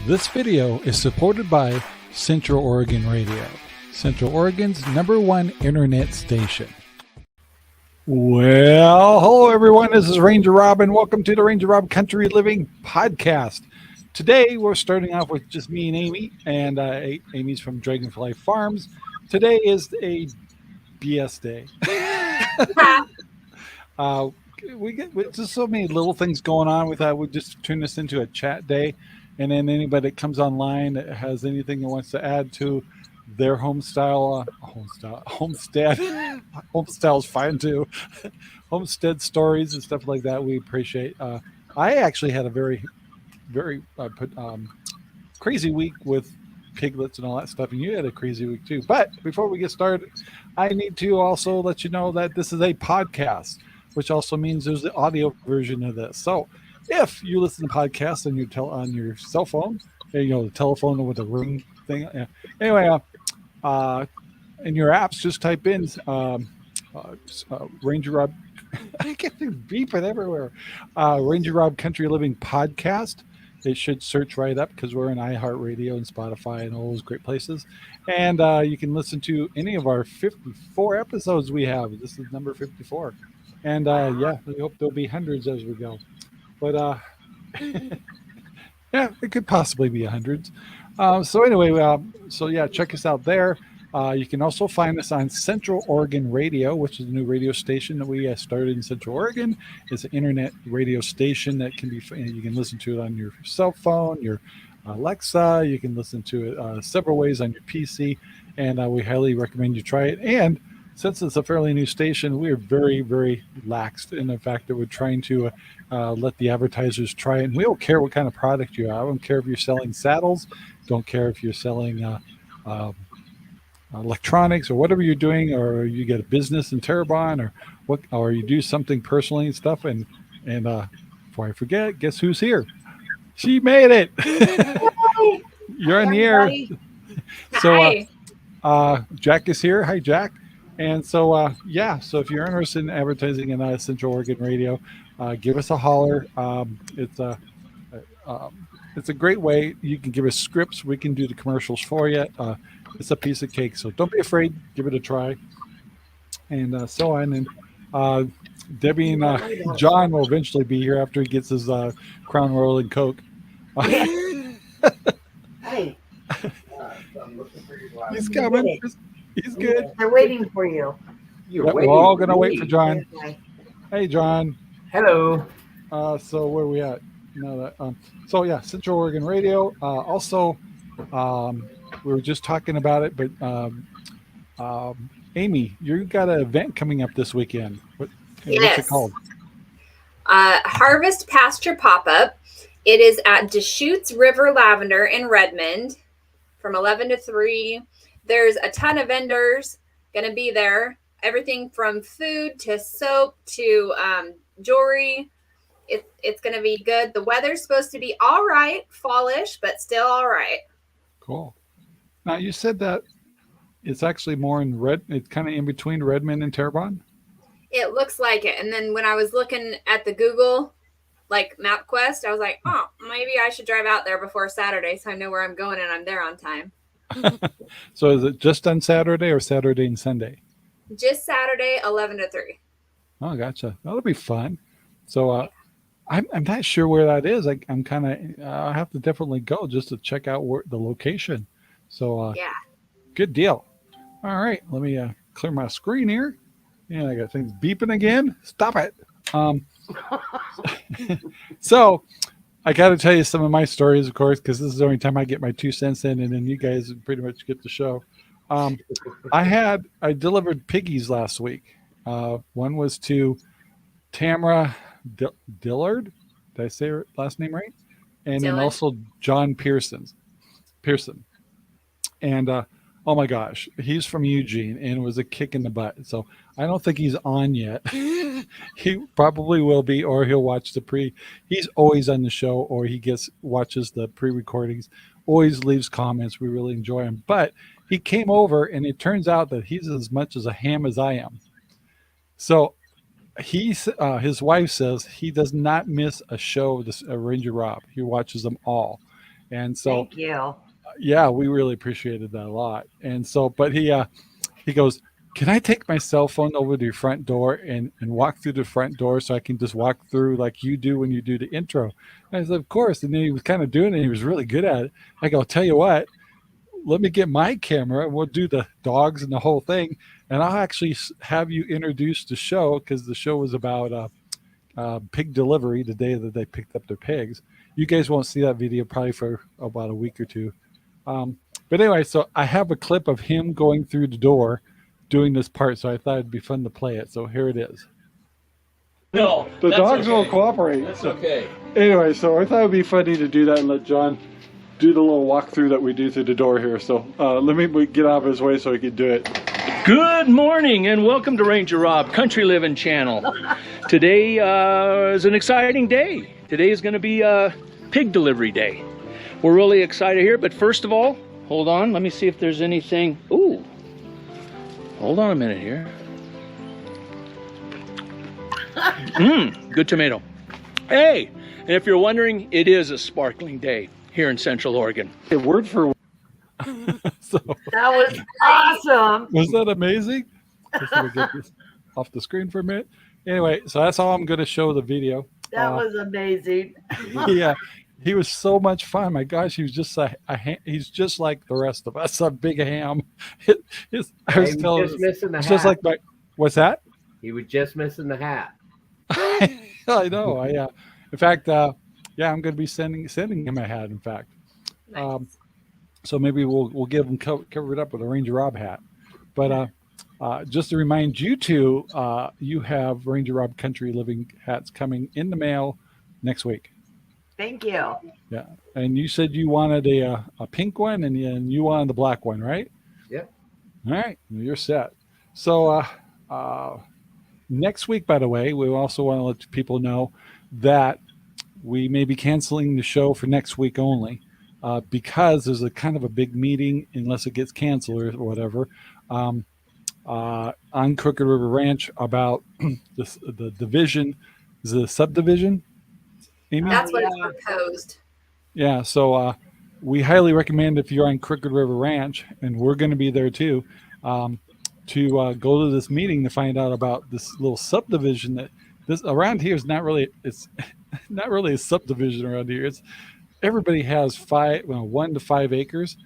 This video is supported by Central Oregon Radio, Central Oregon's #1 internet station. Well, hello everyone, this is Ranger Rob and welcome to the Ranger Rob Country Living Podcast. Today we're starting off with just me and Amy, and Amy's from DragonFly Farms. Today is a BS day. We get just so many little things going on. We thought we'd just turn this into a chat day. And then anybody that comes online that has anything that wants to add to their homestead, homestyle is fine too. Homestead stories and stuff like that, we appreciate. I actually had a very crazy week with piglets and all that stuff, and you had a crazy week too. But before we get started, I need to also let you know that this is a podcast, which also means there's the audio version of this. So if you listen to podcasts on your cell phone, the telephone with the ring thing. Anyway, in your apps, just type in Ranger Rob. I get beep it everywhere. Ranger Rob Country Living Podcast. It should search right up because we're in iHeartRadio and Spotify and all those great places. And you can listen to any of our 54 episodes we have. This is number 54. And we hope there'll be hundreds as we go. But yeah, it could possibly be hundreds. So anyway, check us out there. You can also find us on Central Oregon Radio, which is a new radio station that we started in Central Oregon. It's an internet radio station that can be, you can listen to it on your cell phone, your Alexa. You can listen to it several ways on your PC, and we highly recommend you try it. And since it's a fairly new station, we are very, very laxed in the fact that we're trying to let the advertisers try it. And we don't care what kind of product you have. I don't care if you're selling saddles. Don't care if you're selling electronics or whatever you're doing, or you get a business in Terrebonne, or you do something personally and stuff. And before I forget, guess who's here? She made it. You're on the air. So Jack is here. Hi, Jack. And so, so if you're interested in advertising in Central Oregon Radio, give us a holler. It's a great way. You can give us scripts. We can do the commercials for you. It's a piece of cake. So don't be afraid. Give it a try. And so on. And Debbie and John will eventually be here after he gets his Crown Royal and Coke. Hey. He's coming. He's good. I'm waiting for you. We're all going to wait for John. Hey, John. Hello. So where are we at? Central Oregon Radio. Also, we were just talking about it, but Amy, you got an event coming up this weekend. What's it called? Harvest Pasture Pop-Up. It is at Deschutes River Lavender in Redmond from 11 to 3. There's a ton of vendors going to be there. Everything from food to soap to jewelry. It's going to be good. The weather's supposed to be all right, fallish, but still all right. Cool. Now, you said that it's actually more it's kind of in between Redmond and Terrebonne? It looks like it. And then when I was looking at the Google MapQuest, I was like, oh, maybe I should drive out there before Saturday so I know where I'm going and I'm there on time. So is it just on Saturday or Saturday and Sunday? Just Saturday, 11 to 3. Oh, gotcha. That'll be fun. So I'm not sure where that is. I'm kind of I have to definitely go just to check out the location. So good deal. All right, let me clear my screen here, And I got things beeping again. Stop it. So I got to tell you some of my stories, of course, because this is the only time I get my 2 cents in, and then you guys pretty much get the show. I delivered piggies last week. One was to Tamara Dillard. Did I say her last name right? And then Dylan. also John Pearson. And oh my gosh, he's from Eugene, and it was a kick in the butt. So I don't think he's on yet. He probably will be, or he'll watch the pre. He's always on the show, or he watches the pre-recordings. Always leaves comments. We really enjoy him. But he came over, and it turns out that he's as much as a ham as I am. So his wife says he does not miss a show of this Ranger Rob. He watches them all, and so Thank you. yeah, we really appreciated that a lot. And so, but he goes, "Can I take my cell phone over to your front door and walk through the front door so I can just walk through like you do when you do the intro?" And I said, "Of course." And then he was kind of doing it. And he was really good at it. I go, "Tell you what, let me get my camera and we'll do the dogs and the whole thing. And I'll actually have you introduce the show," because the show was about pig delivery, the day that they picked up their pigs. You guys won't see that video probably for about a week or two. But anyway, so I have a clip of him going through the door doing this part, so I thought it'd be fun to play it. So here it is. No, The that's dogs okay. won't cooperate. That's So okay. anyway, so I thought it'd be funny to do that and let John do the little walkthrough that we do through the door here. So let me get out of his way so he can do it. Good morning and welcome to Ranger Rob Country Living Channel. Today is an exciting day. Today is going to be pig delivery day. We're really excited here, but first of all, hold on. Let me see if there's anything. Ooh, hold on a minute here. Good tomato. Hey, and if you're wondering, it is a sparkling day here in Central Oregon. A word for so That was awesome. was that amazing? Just gonna get this off the screen for a minute. Anyway, so that's all I'm going to show the video. That was amazing. Yeah, he was so much fun. My gosh, he was just he's just like the rest of us, a big ham. I was telling just missing the it's hat. just like what's that? He was just missing the hat. I know. In fact, I'm going to be sending him a hat. In fact, Nice. so maybe we'll give him cover it up with a Ranger Rob hat. But just to remind you two, you have Ranger Rob Country Living hats coming in the mail next week. Thank you. Yeah, and you said you wanted a pink one, and you wanted the black one, right? Yep. All right, you're set. So next week, by the way, we also want to let people know that we may be canceling the show for next week only because there's a kind of a big meeting, unless it gets canceled or whatever, on Crooked River Ranch about the division, the subdivision. Amy? That's what is yeah. proposed. Yeah, so we highly recommend if you're on Crooked River Ranch, and we're going to be there too, to go to this meeting to find out about this little subdivision that this around here is not really. It's not really a subdivision around here. It's everybody has 1 to 5 acres,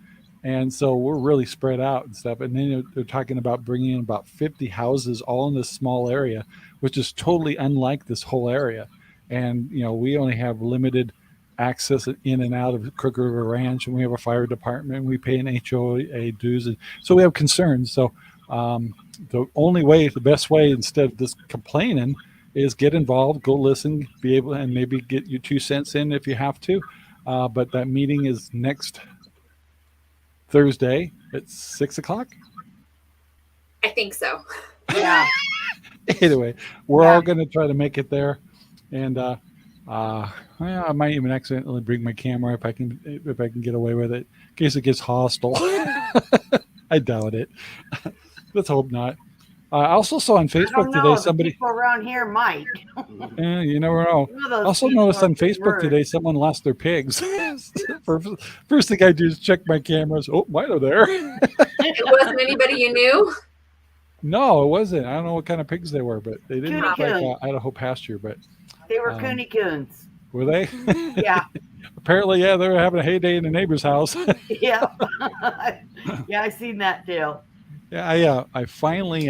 and so we're really spread out and stuff. And then they're talking about bringing in about 50 houses all in this small area, which is totally unlike this whole area. And we only have limited access in and out of Crooked River Ranch, and we have a fire department, and we pay an HOA dues, and so we have concerns. So the best way, instead of just complaining, is get involved, go listen, be able, and maybe get your 2 cents in if you have to. But that meeting is next Thursday at 6:00. I think so. Yeah. Anyway, we're Yeah. all going to try to make it there, and I might even accidentally bring my camera if I can get away with it, in case it gets hostile. I doubt it. Let's hope not. I also saw on I Facebook don't know. today The somebody. people around here might. You never know. Some of those I also people noticed are on Facebook rude. today someone lost their pigs. First thing I do is check my cameras. Oh, mine are there. It wasn't anybody you knew. No, it wasn't. I don't know what kind of pigs they were, but they didn't look like Coon. Idaho pasture. But They were Cooney Coons. were they? Yeah. Apparently, yeah, they were having a heyday in the neighbor's house. Yeah. Yeah, I seen that too. Yeah, I finally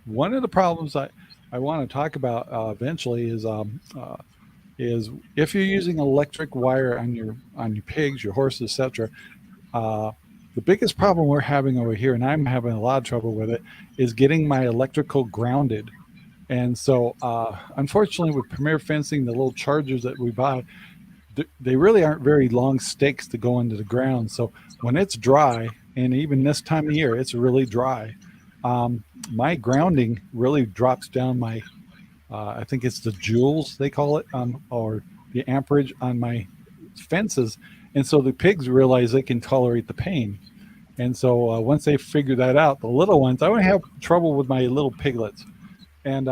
one of the problems I want to talk about eventually is if you're using electric wire on your pigs, your horses, etc. Uh, the biggest problem we're having over here, and I'm having a lot of trouble with it, is getting my electrical grounded. And so, unfortunately, with Premier Fencing, the little chargers that we buy, they really aren't very long stakes to go into the ground. So when it's dry, and even this time of year, it's really dry. My grounding really drops down my, I think it's the joules they call it, or the amperage on my fences, and so the pigs realize they can tolerate the pain. And so once they figure that out, the little ones, I would have trouble with my little piglets, and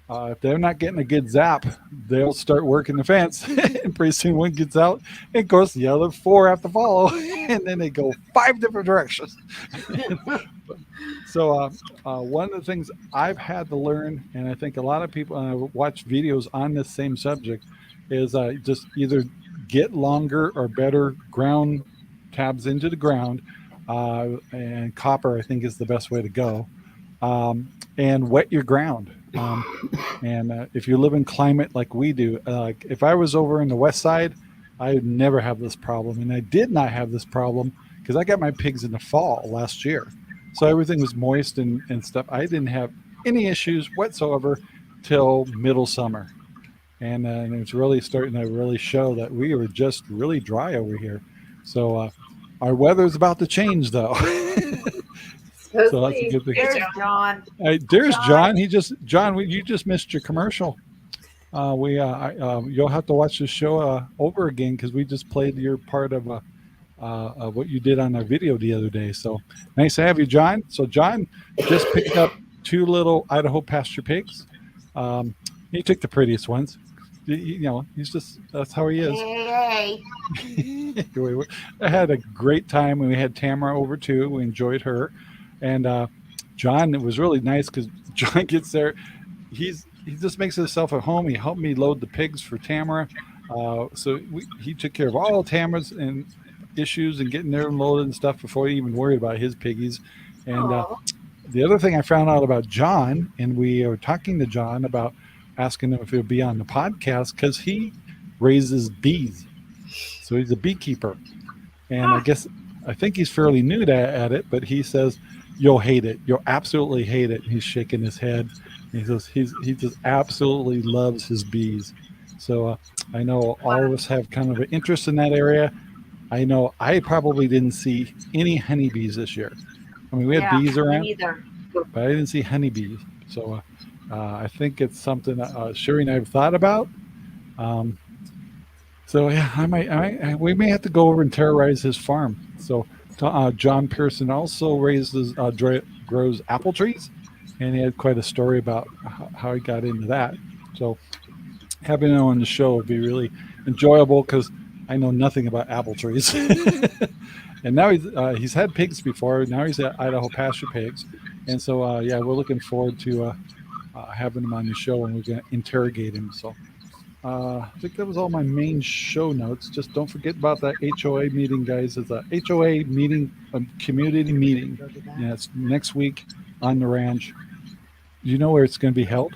if they're not getting a good zap, they'll start working the fence, and pretty soon one gets out, and of course the other four have to follow, and then they go 5 different directions. So one of the things I've had to learn, and I think a lot of people, and I watch videos on this same subject, is just either get longer or better ground tabs into the ground, and copper I think is the best way to go, and wet your ground. And if you live in climate like we do, like if I was over in the west side, I would never have this problem. And I did not have this problem because I got my pigs in the fall last year. So everything was moist and stuff. I didn't have any issues whatsoever till middle summer. And it's really starting to really show that we were just really dry over here. So our weather's about to change though. So that's a good thing. There's John. There's John. John, you just missed your commercial. You'll have to watch the show over again because we just played your part of what you did on our video the other day. So nice to have you, John. So John just picked up 2 little Idaho pasture pigs. He took the prettiest ones. That's how he is. Hey. I had a great time, and we had Tamara over too. We enjoyed her. And John, it was really nice because John gets there. He just makes himself at home. He helped me load the pigs for Tamara. So he took care of all Tamara's and issues and getting there loaded and stuff before he even worried about his piggies. And the other thing I found out about John, and we were talking to John about asking him if he'll be on the podcast because he raises bees. So he's a beekeeper. And I think he's fairly new at it, but he says, you'll hate it. You'll absolutely hate it. And he's shaking his head. He says he just absolutely loves his bees. So I know all of us have kind of an interest in that area. I know I probably didn't see any honeybees this year. I mean, we had bees around, but I didn't see honeybees. So I think it's something that Sherry and I have thought about. So yeah, we may have to go over and terrorize his farm. So John Pearson also grows apple trees, and he had quite a story about how he got into that. So having him on the show would be really enjoyable because I know nothing about apple trees. And now he's had pigs before. Now he's at Idaho pasture pigs, and so we're looking forward to having him on the show, and we're going to interrogate him. So. I think that was all my main show notes. Just don't forget about that HOA meeting, guys. It's a HOA meeting, a community meeting. Yeah, it's next week on the ranch. Do you know where it's going to be held?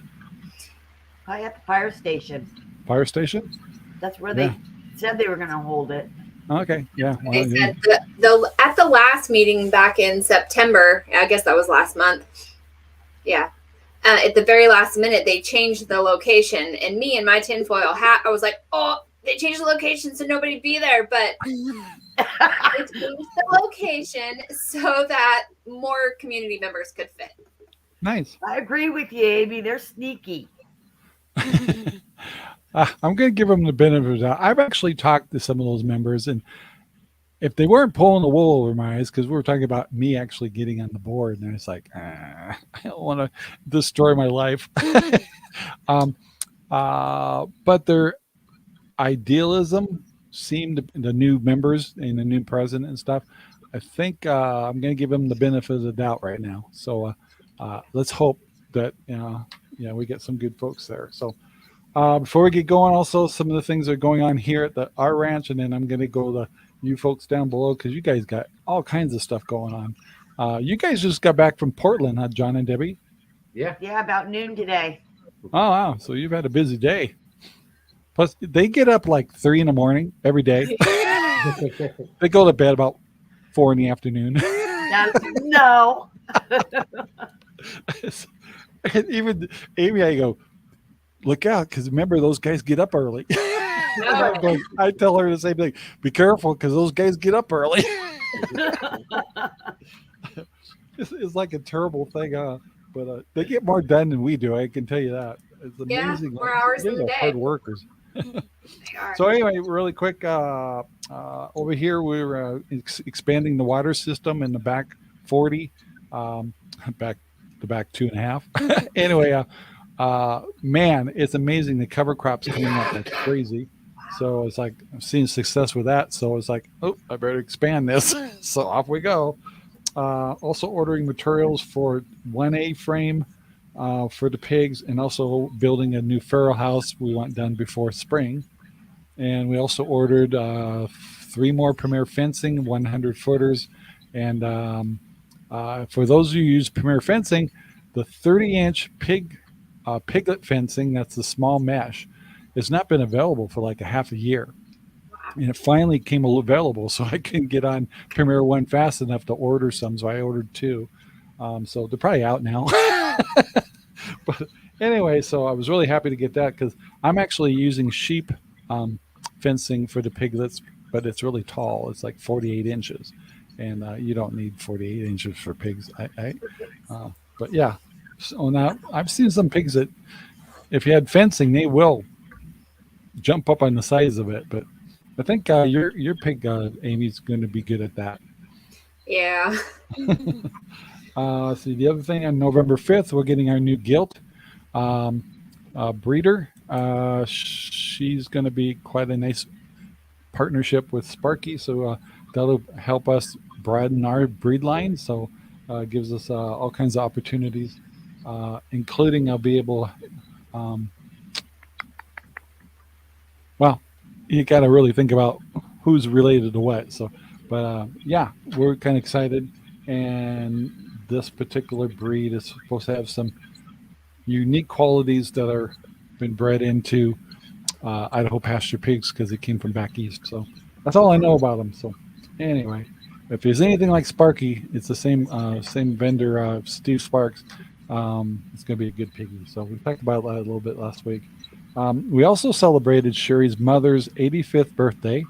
Probably at the fire station. Fire station? That's where they said they were going to hold it. Okay, yeah. Well, They said at the last meeting back in September, I guess that was last month. Yeah. At the very last minute, they changed the location. And me in my tinfoil hat, I was like, oh, they changed the location so nobody be there. But they changed the location so that more community members could fit. Nice. I agree with you, Amy. They're sneaky. I'm going to give them the benefit of the doubt. I've actually talked to some of those members, and if they weren't pulling the wool over my eyes, because we were talking about me actually getting on the board, and it's like, I don't want to destroy my life. But their idealism seemed, the new members and the new president and stuff, I think I'm going to give them the benefit of the doubt right now. So let's hope that we get some good folks there. So before we get going, also some of the things that are going on here at our ranch, and then I'm going to go to you folks down below because you guys got all kinds of stuff going on. You guys just got back from Portland, huh, John and Debbie? Yeah. Yeah, about noon today. Oh, wow. So you've had a busy day. Plus, they get up like 3 in the morning every day. They go to bed about 4 in the afternoon. No. And even Amy, I go, look out, because remember, those guys get up early. No. I tell her the same thing. Be careful, because those guys get up early. It's like a terrible thing, but they get more done than we do. I can tell you that. It's amazing. Yeah, more hours in the day. Hard workers. They are. So anyway, really quick, over here we're expanding the water system in the back 40, back 2.5. Anyway, man, it's amazing. The cover crops coming up. That's crazy. So it's like I'm seeing success with that. So it's like, oh, I better expand this. So off we go. Also ordering materials for 1A frame for the pigs, and also building a new farrow house we want done before spring. And we also ordered 3 more Premier fencing, 100 footers. And for those of you who use Premier fencing, the 30-inch piglet fencing, that's the small mesh, has not been available for like a half a year. And it finally came available, so I couldn't get on Premier One fast enough to order some, so I ordered 2. So they're probably out now. But anyway, so I was really happy to get that, because I'm actually using sheep fencing for the piglets, but it's really tall. It's like 48 inches, and you don't need 48 inches for pigs. But yeah, so now I've seen some pigs that if you had fencing, they will jump up on the size of it. But I think your pig, Amy's going to be good at that. Yeah. So the other thing, on November 5th, we're getting our new gilt breeder. She's going to be quite a nice partnership with Sparky, so that'll help us broaden our breed line. So gives us all kinds of opportunities, including I'll be able. Well, you got to really think about who's related to what. So, but yeah, we're kind of excited, and this particular breed is supposed to have some unique qualities that are been bred into Idaho pasture pigs, because it came from back east. So that's all I know about them. So anyway, if there's anything like Sparky, it's the same vendor, Steve Sparks. It's going to be a good piggy. So we talked about that a little bit last week. We also celebrated Sherry's mother's 85th birthday.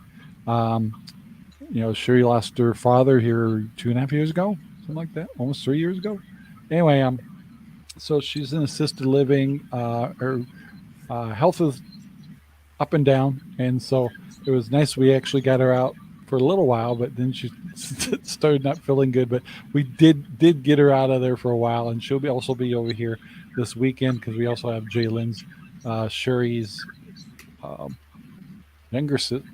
Sherry lost her father here 2.5 years ago, something like that, almost 3 years ago. Anyway, so she's in assisted living. Her health is up and down, and so it was nice. We actually got her out for a little while, but then she started not feeling good. But we did get her out of there for a while, and she'll also be over here this weekend, because we also have Jaylen's, Sherry's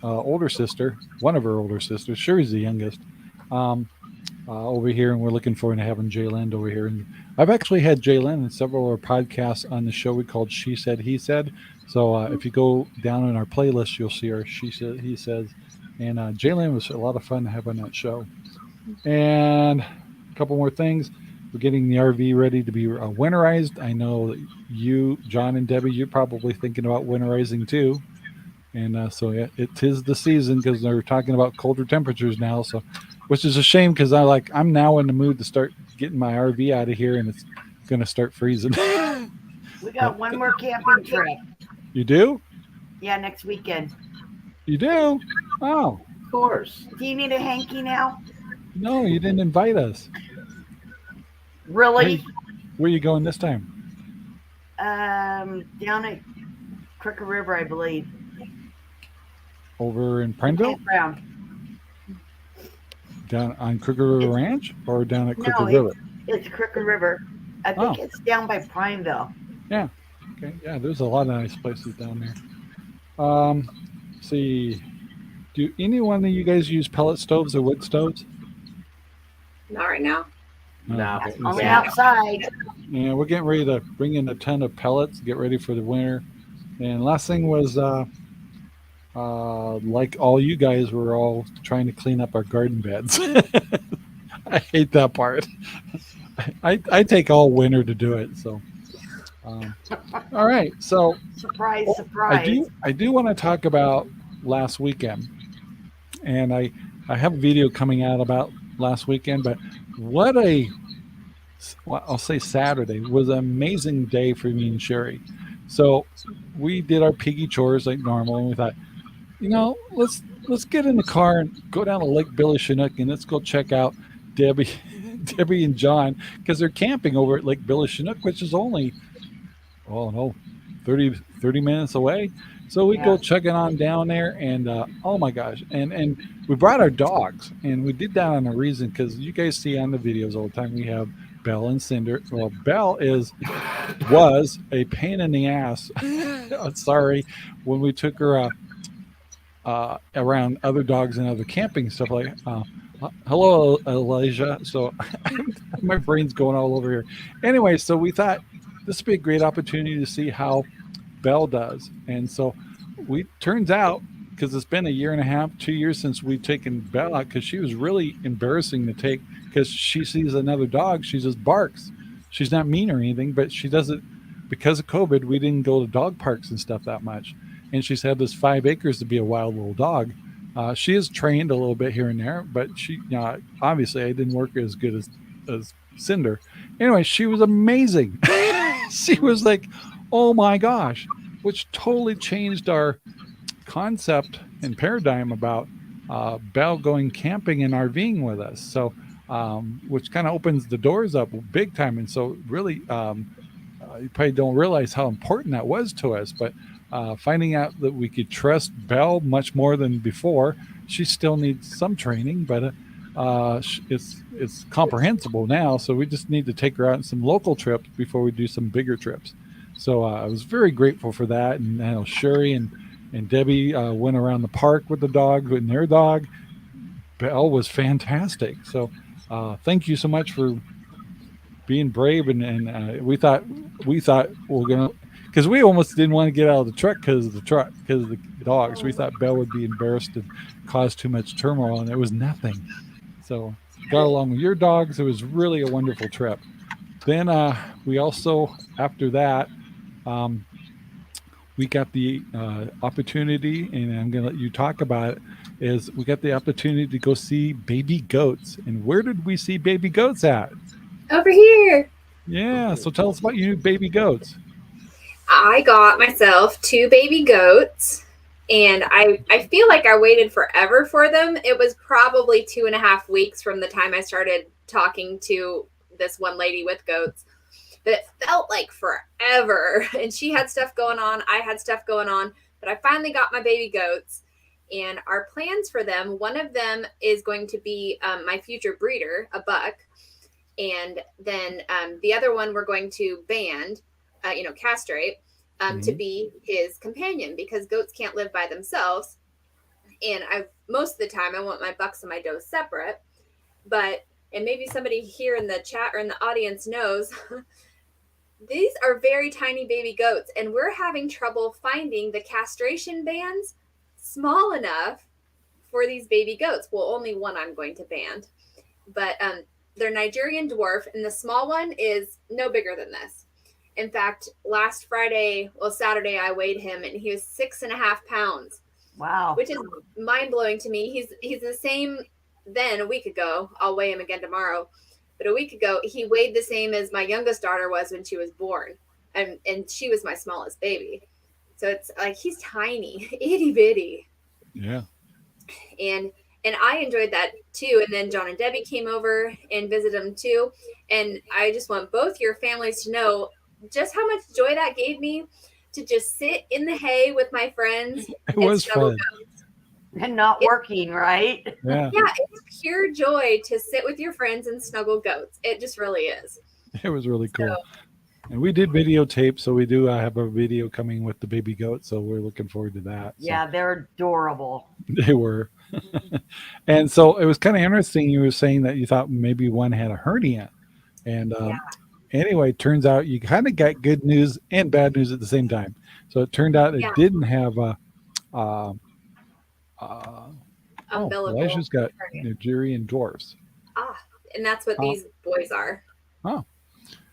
older sister, one of her older sisters. Sherry's the youngest, over here, and we're looking forward to having Jaylen over here. And I've actually had Jaylen in several of our podcasts on the show we called She Said, He Said. So if you go down in our playlist, you'll see our She Said, He Says. And Jaylen was a lot of fun to have on that show. And a couple more things. We're getting the RV ready to be winterized. I know that you, John and Debbie, you're probably thinking about winterizing too. And so it is the season, because they're talking about colder temperatures now. So, which is a shame, because I'm now in the mood to start getting my RV out of here, and it's going to start freezing. We got one more camping trip. You do? Yeah, next weekend. You do? Oh. Of course. Do you need a hanky now? No, you didn't invite us. Really? Where are you going this time? Down at Crooked River, I believe. Over in Prineville? Campground. Down on Crooked River Ranch, or down at Crooked No, River? It's Crooked River. I think it's down by Prineville. Yeah. Okay. Yeah, there's a lot of nice places down there. See, do any one of you guys use pellet stoves or wood stoves? Not right now. No. Only outside. Yeah, we're getting ready to bring in a ton of pellets, get ready for the winter. And last thing was, like all you guys, we're all trying to clean up our garden beds. I hate that part. I take all winter to do it. So, all right. So Surprise, I surprise. do want to talk about last weekend, and I have a video coming out about last weekend. But what well, I'll say Saturday was an amazing day for me and Sherry. So we did our piggy chores like normal, and we thought, let's get in the car and go down to Lake Billy Chinook and let's go check out Debbie, Debbie and John, because they're camping over at Lake Billy Chinook, which is only, oh no, 30 minutes away. So we go checking on down there, and oh my gosh, and we brought our dogs, and we did that on a reason, because you guys see on the videos all the time we have Belle and Cinder. Well, Belle was a pain in the ass. Sorry, when we took her around other dogs and other camping stuff like. Hello, Elijah. So my brain's going all over here. Anyway, so we thought this would be a great opportunity to see how Belle does. And so turns out, because it's been a year and a half, 2 years since we've taken Belle out, because she was really embarrassing to take, because she sees another dog, she just barks. She's not mean or anything, but she does it because of COVID. We didn't go to dog parks and stuff that much. And she's had this 5 acres to be a wild little dog. She is trained a little bit here and there, but she, obviously I didn't work as good as Cinder. Anyway, she was amazing. She was like, oh my gosh, which totally changed our concept and paradigm about Belle going camping and RVing with us. So, which kind of opens the doors up big time. And so really, you probably don't realize how important that was to us, but finding out that we could trust Belle much more than before. She still needs some training, but it's comprehensible now. So we just need to take her out on some local trips before we do some bigger trips. So I was very grateful for that. And Sherry and Debbie went around the park with the dog and their dog. Belle was fantastic. So thank you so much for being brave. And we thought we're gonna. Because we almost didn't want to get out of the truck because of the dogs. We thought Belle would be embarrassed and cause too much turmoil, and it was nothing. So got along with your dogs. It was really a wonderful trip. Then we also, after that, we got the opportunity, and I'm going to let you talk about it, is we got the opportunity to go see baby goats. And where did we see baby goats at? Over here. Yeah, so tell us about your new baby goats. I got myself 2 baby goats, and I feel like I waited forever for them. It was probably 2.5 weeks from the time I started talking to this one lady with goats, but it felt like forever. And she had stuff going on, I had stuff going on, but I finally got my baby goats, and our plans for them, one of them is going to be my future breeder, a buck, and then the other one we're going to band, castrate, to be his companion, because goats can't live by themselves. And most of the time I want my bucks and my does separate, and maybe somebody here in the chat or in the audience knows, these are very tiny baby goats, and we're having trouble finding the castration bands small enough for these baby goats. Well, only one I'm going to band, but they're Nigerian dwarf, and the small one is no bigger than this. In fact, Saturday, I weighed him, and he was 6.5 pounds. Wow. Which is mind-blowing to me. He's the same then a week ago. I'll weigh him again tomorrow. But a week ago, he weighed the same as my youngest daughter was when she was born. And she was my smallest baby. So it's like, he's tiny, itty bitty. Yeah. And I enjoyed that too. And then John and Debbie came over and visited them too. And I just want both your families to know just how much joy that gave me to just sit in the hay with my friends. It was fun. And not working, right? Yeah. Yeah, it's pure joy to sit with your friends and snuggle goats. It just really is. It was really cool. And we did videotape, so we do have a video coming with the baby goat, so we're looking forward to that. Yeah, they're adorable. They were. And so it was kind of interesting. You were saying that you thought maybe one had a hernia. And anyway, it turns out you kind of got good news and bad news at the same time. So it turned out it didn't have umbilical. Elijah's got Nigerian dwarfs. And that's what these boys are. Oh.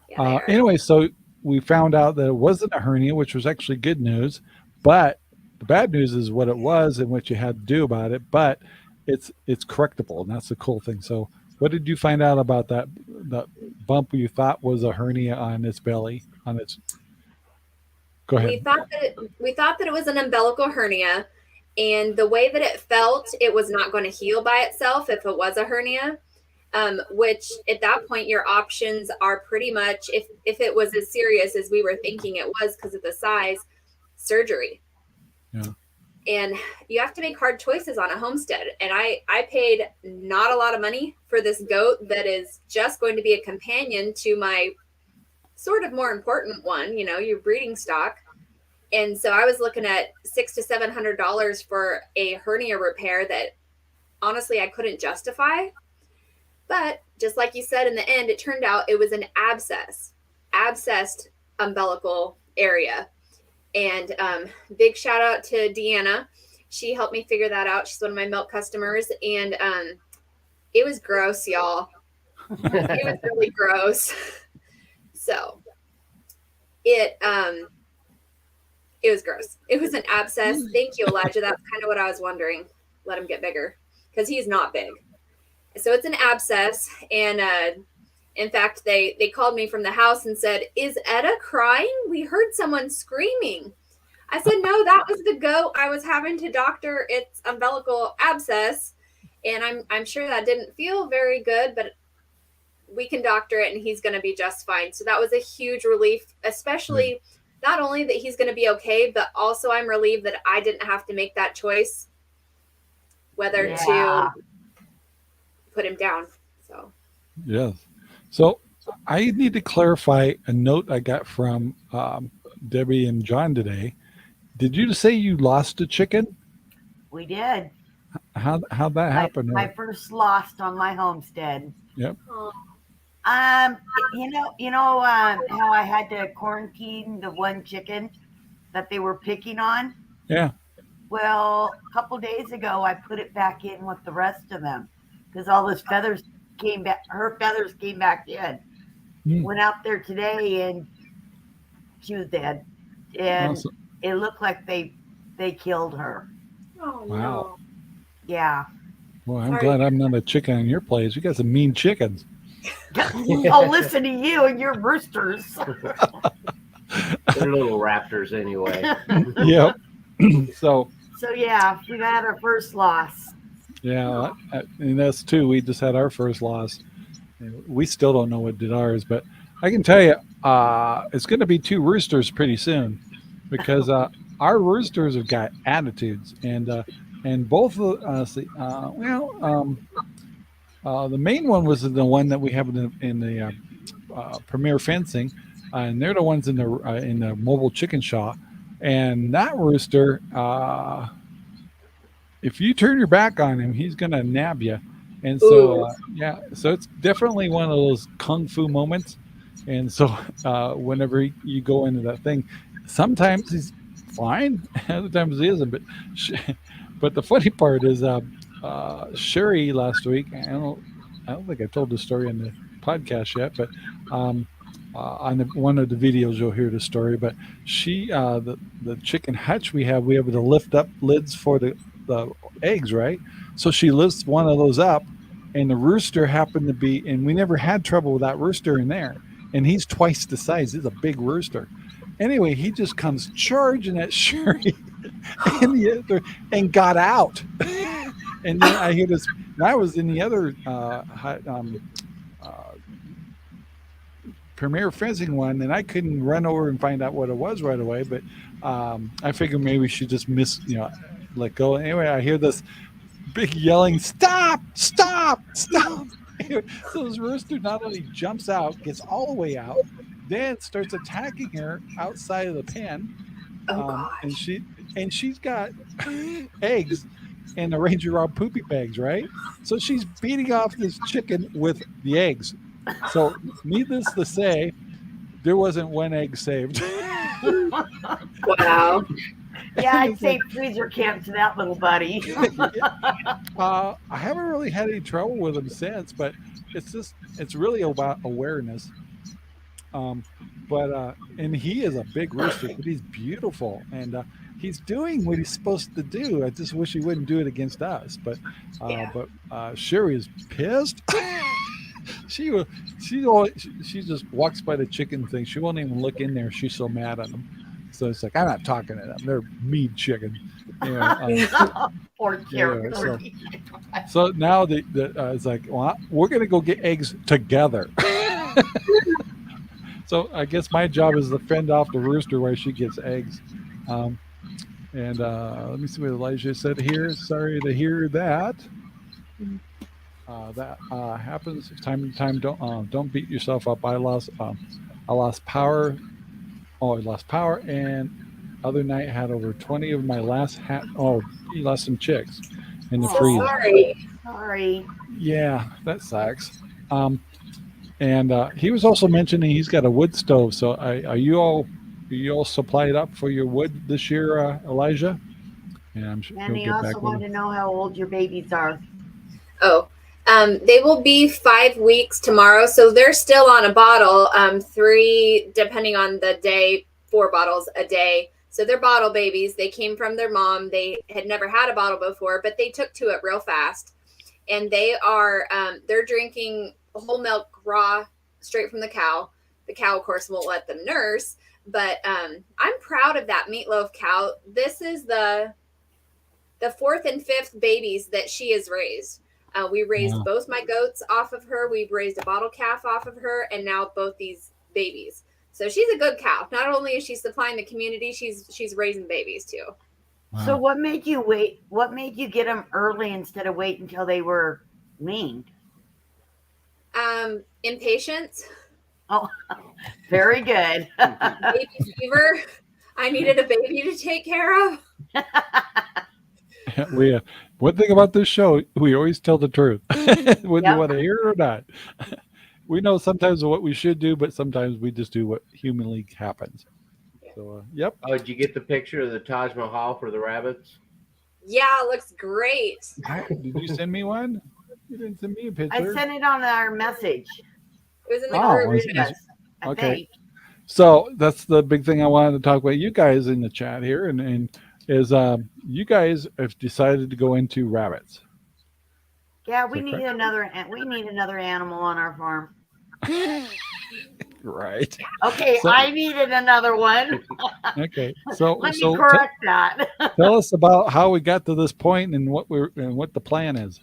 Yeah, they are. Anyway, so we found out that it wasn't a hernia, which was actually good news. But the bad news is what it was and what you had to do about it. But it's correctable, and that's the cool thing. So what did you find out about that bump you thought was a hernia on its belly? Go ahead. We thought that it was an umbilical hernia, and the way that it felt, it was not going to heal by itself if it was a hernia. Which at that point, your options are pretty much, if it was as serious as we were thinking it was because of the size, surgery. Yeah. And you have to make hard choices on a homestead. And I paid not a lot of money for this goat that is just going to be a companion to my sort of more important one, your breeding stock. And so I was looking at $600 to $700 for a hernia repair that honestly I couldn't justify. But just like you said, in the end, it turned out it was an abscessed umbilical area. And big shout out to Deanna. She helped me figure that out. She's one of my milk customers. And it was gross, y'all. It was really gross. So it was gross. It was an abscess. Thank you, Elijah. That's kind of what I was wondering. Let him get bigger because he's not big. So it's an abscess. And in fact, they called me from the house and said, "Is Etta crying? We heard someone screaming." I said, "No, that was the goat. I was having to doctor its umbilical abscess. And I'm sure that didn't feel very good, but we can doctor it and he's going to be just fine." So that was a huge relief, especially not only that he's going to be okay, but also I'm relieved that I didn't have to make that choice whether to put him down. So Yes. So I need to clarify a note I got from Debbie and John today. Did you say you lost a chicken? We did. How'd that happen? My first loss on my homestead. Yep. How I had to quarantine the one chicken that they were picking on? Yeah. Well, a couple days ago, I put it back in with the rest of them because all those feathers came back. Her feathers came back in. Went out there today and she was dead. And Awesome. it looked like they killed her. oh Wow. no. Yeah. Well, I'm Sorry. glad I'm not a chicken in your place. You got some mean chickens. Oh, listen to you and your roosters. They're little raptors anyway. Yep. So So yeah, we got our first loss. yeah, and that's too. We just had our first loss. We still don't know what did ours, but I can tell you, it's going to be 2 roosters pretty soon, because our roosters have got attitudes, and both of the main one was the one that we have in the Premier Fencing, and they're the ones in the mobile chicken shop, and that rooster, if you turn your back on him, he's going to nab you. And so, so it's definitely one of those kung fu moments. And so whenever you go into that thing, sometimes he's fine, other times he isn't. But the funny part is Sherry last week, I don't think I told the story on the podcast yet, but on one of the videos you'll hear the story. But she, the chicken hutch we have to lift up lids for the eggs, right? So she lifts one of those up, and the rooster happened to be, and we never had trouble with that rooster in there. And he's twice the size. He's a big rooster. Anyway, he just comes charging at Sherry and got out. And then I hear this. And I was in the other Premier Fencing one, and I couldn't run over and find out what it was right away. But I figured maybe she just let go. Anyway, I hear this big yelling, "Stop! Stop! Stop!" So this rooster not only jumps out, gets all the way out, then starts attacking her outside of the pen. And she's got eggs in the RangerRob poopy bags, right? So she's beating off this chicken with the eggs. So needless to say, there wasn't one egg saved. Wow. Yeah, I'd say freezer camp to that little buddy. I haven't really had any trouble with him since, but it's really about awareness. And he is a big rooster, but he's beautiful, and he's doing what he's supposed to do. I just wish he wouldn't do it against us. But Sherry is pissed. She just walks by the chicken thing. She won't even look in there. She's so mad at them. So it's like, I'm not talking to them. They're mean chicken. Or carrot. So now it's like, well, we're going to go get eggs together. So I guess my job is to fend off the rooster while she gets eggs. And let me see what Elijah said here. Sorry to hear that. That happens time to time. Don't beat yourself up. I lost power. Oh, I lost power, and other night had over 20 of my last he lost some chicks in the freeze. Sorry. Yeah, that sucks. And he was also mentioning he's got a wood stove. So are you all supplied up for your wood this year, Elijah? Yeah, I'm sure. And he also wanted to know how old your babies are. Oh, they will be 5 weeks tomorrow. So they're still on a bottle, 3, depending on the day, 4 bottles a day. So they're bottle babies. They came from their mom. They had never had a bottle before, but they took to it real fast. And they are, they're drinking whole milk raw straight from the cow. The cow, of course, won't let them nurse, but I'm proud of that meatloaf cow. This is the 4th and 5th babies that she has raised. We raised both my goats off of her. We've raised a bottle calf off of her, and now both these babies. So she's a good cow. Not only is she supplying the community, she's raising babies too. Wow. So what made you wait? What made you get them early instead of wait until they were weaned? Impatience. Oh, very good. Baby fever. I needed a baby to take care of. One thing about this show, we always tell the truth, whether you want to hear it or not. We know sometimes what we should do, but sometimes we just do what humanly happens. So, yep. Oh, did you get the picture of the Taj Mahal for the rabbits? Yeah, it looks great. Did you send me one? You didn't send me a picture. I sent it on our message. It was in the group. Yes, okay. So that's the big thing I wanted to talk about you guys in the chat here, and is you guys have decided to go into rabbits. Yeah, we need another animal on our farm. Right. Okay, so, I needed another one. Okay, so let me correct that. Tell us about how we got to this point and what the plan is.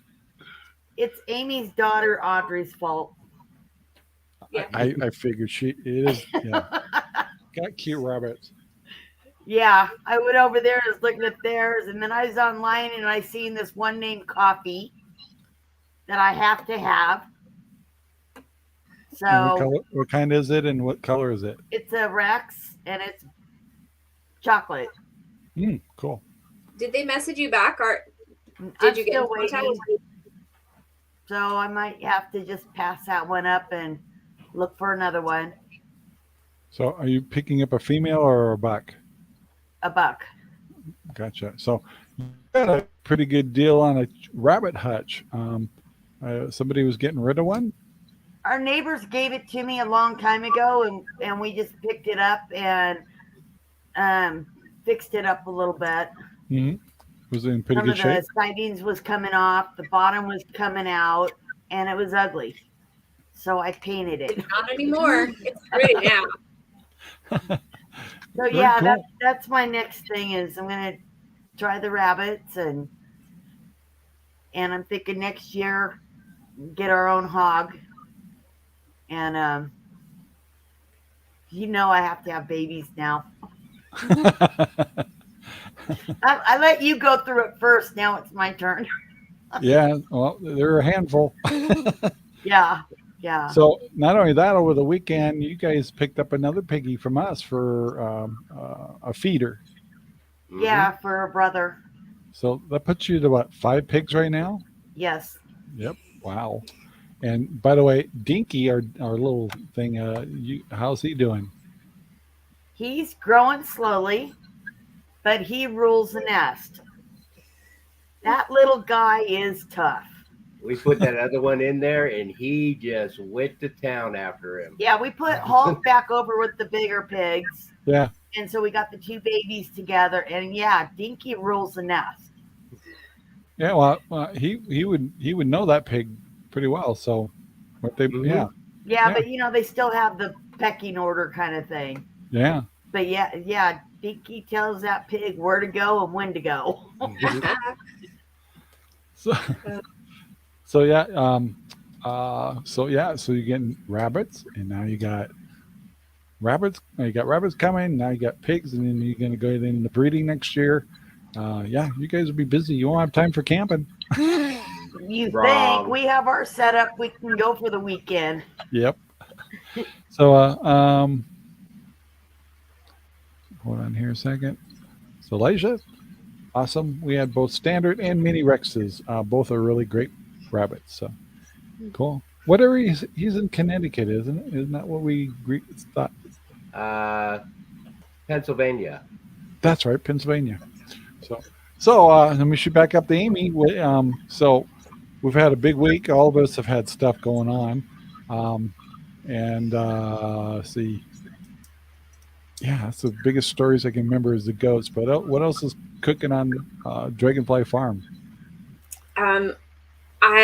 It's Amy's daughter Audrey's fault. Yeah. I figured it is. Yeah. Got cute rabbits. Yeah, I went over there, I was looking at theirs, and then I was online and I seen this one named Coffee that I have to have. So what kind is it and what color is it? It's a Rex and it's chocolate. Cool. Did they message you back or did you get in contact? So I might have to just pass that one up and look for another one. So are you picking up a female or a buck? A buck. Gotcha. So you got a pretty good deal on a rabbit hutch. Somebody was getting rid of one? Our neighbors gave it to me a long time ago, and we just picked it up and fixed it up a little bit. Mm-hmm. Was it in pretty good shape? Some of the sidings was coming off, the bottom was coming out, and it was ugly. So I painted it. Not anymore. It's pretty now. So yeah, cool. That's my next thing is I'm gonna try the rabbits and I'm thinking next year get our own hog. And I have to have babies now. I let you go through it first. Now it's my turn. Yeah, well, they're a handful. Yeah. So not only that, over the weekend, you guys picked up another piggy from us for a feeder. Yeah, for a brother. So that puts you to what, 5 pigs right now? Yes. Yep. Wow. And by the way, Dinky, our little thing, how's he doing? He's growing slowly. but he rules the nest. That little guy is tough. We put that other one in there, and he just went to town after him. Yeah, we put Hulk back over with the bigger pigs. Yeah. And so we got the two babies together, and yeah, Dinky rules the nest. Yeah, well, he would know that pig pretty well. So, what they Yeah, but they still have the pecking order kind of thing. Yeah. But yeah, Dinky tells that pig where to go and when to go. So you're getting rabbits, and now you got rabbits. You got rabbits coming. Now you got pigs, and then you're going to go into breeding next year. You guys will be busy. You won't have time for camping. You think we have our setup? We can go for the weekend. Yep. So hold on here a second. So Elijah, awesome. We had both standard and mini Rexes. Both are really great rabbits. So cool. What area he's in Connecticut, isn't it? Isn't that what we thought? Pennsylvania. That's right, Pennsylvania. So let me shoot back up to Aimee. So we've had a big week. All of us have had stuff going on. Let's see. Yeah, that's the biggest stories I can remember is the goats. But what else is cooking on DragonFly Farm?